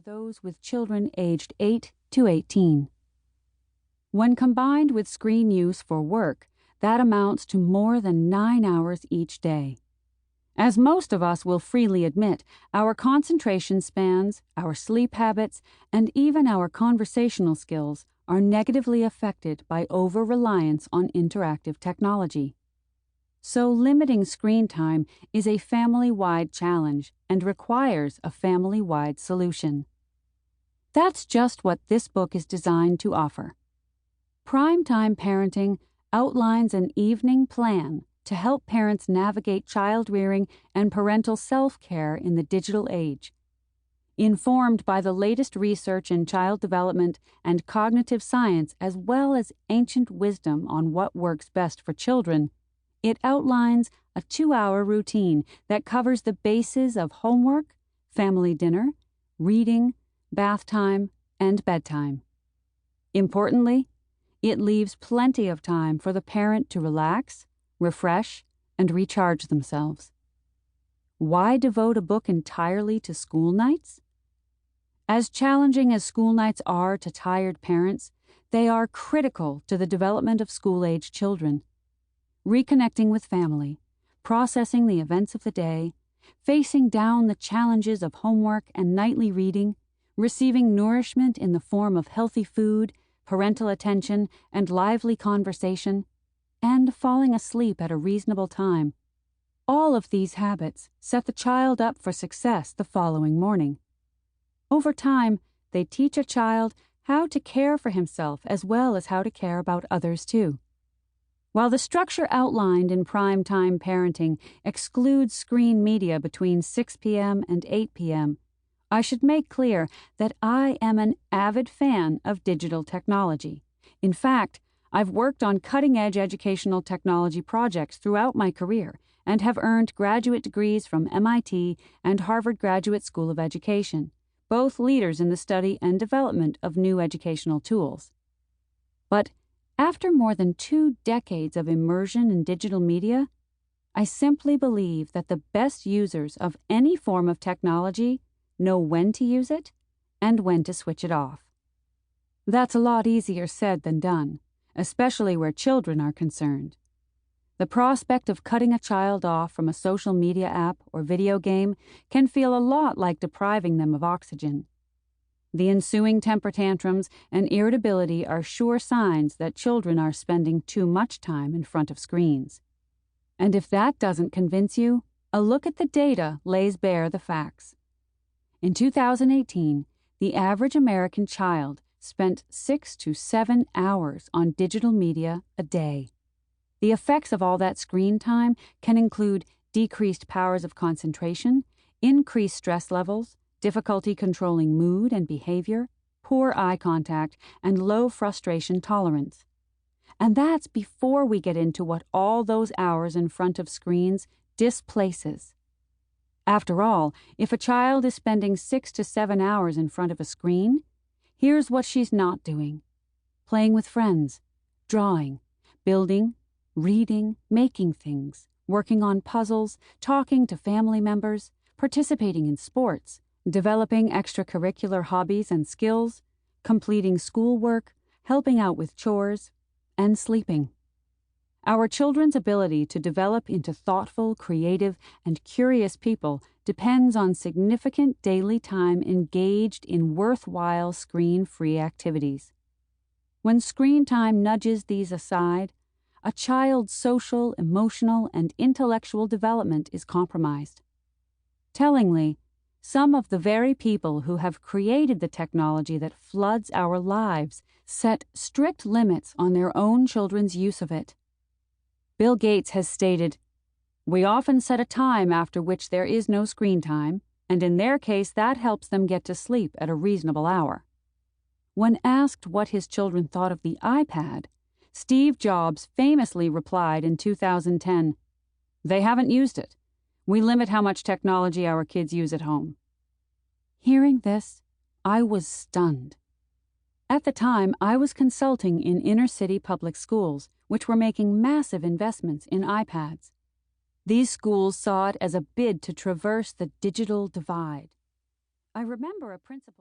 those with children aged 8 to 18. When combined with screen use for work, that amounts to more than 9 hours each day. As most of us will freely admit, our concentration spans, our sleep habits, and even our conversational skills are negatively affected by over-reliance on interactive technology. So limiting screen time is a family-wide challenge and requires a family-wide solution. That's just what this book is designed to offer. Primetime Parenting outlines an evening plan to help parents navigate child-rearing and parental self-care in the digital age. Informed by the latest research in child development and cognitive science as well as ancient wisdom on what works best for children, it outlines a 2-hour routine that covers the bases of homework, family dinner, reading, bath time, and bedtime. Importantly, it leaves plenty of time for the parent to relax, refresh, and recharge themselves. Why devote a book entirely to school nights? As challenging as school nights are to tired parents, they are critical to the development of school-age children. Reconnecting with family, processing the events of the day, facing down the challenges of homework and nightly reading, receiving nourishment in the form of healthy food, parental attention, and lively conversation, and falling asleep at a reasonable time. All of these habits set the child up for success the following morning. Over time, they teach a child how to care for himself as well as how to care about others too. While the structure outlined in Primetime Parenting excludes screen media between 6 p.m. and 8 p.m., I should make clear that I am an avid fan of digital technology. In fact, I've worked on cutting-edge educational technology projects throughout my career and have earned graduate degrees from MIT and Harvard Graduate School of Education, both leaders in the study and development of new educational tools. But after more than 2 decades of immersion in digital media, I simply believe that the best users of any form of technology know when to use it and when to switch it off. That's a lot easier said than done, especially where children are concerned. The prospect of cutting a child off from a social media app or video game can feel a lot like depriving them of oxygen. The ensuing temper tantrums and irritability are sure signs that children are spending too much time in front of screens. And if that doesn't convince you, a look at the data lays bare the facts. In 2018, the average American child spent 6 to 7 hours on digital media a day. The effects of all that screen time can include decreased powers of concentration, increased stress levels, difficulty controlling mood and behavior, poor eye contact, and low frustration tolerance. And that's before we get into what all those hours in front of screens displaces. After all, if a child is spending 6 to 7 hours in front of a screen, here's what she's not doing: playing with friends, drawing, building, reading, making things, working on puzzles, talking to family members, participating in sports, developing extracurricular hobbies and skills, completing schoolwork, helping out with chores, and sleeping. Our children's ability to develop into thoughtful, creative, and curious people depends on significant daily time engaged in worthwhile screen-free activities. When screen time nudges these aside, a child's social, emotional, and intellectual development is compromised. Tellingly, some of the very people who have created the technology that floods our lives set strict limits on their own children's use of it. Bill Gates has stated, "We often set a time after which there is no screen time, and in their case that helps them get to sleep at a reasonable hour." When asked what his children thought of the iPad, Steve Jobs famously replied in 2010, "They haven't used it. We limit how much technology our kids use at home." Hearing this, I was stunned. At the time, I was consulting in inner-city public schools, which were making massive investments in iPads. These schools saw it as a bid to traverse the digital divide. I remember a principal...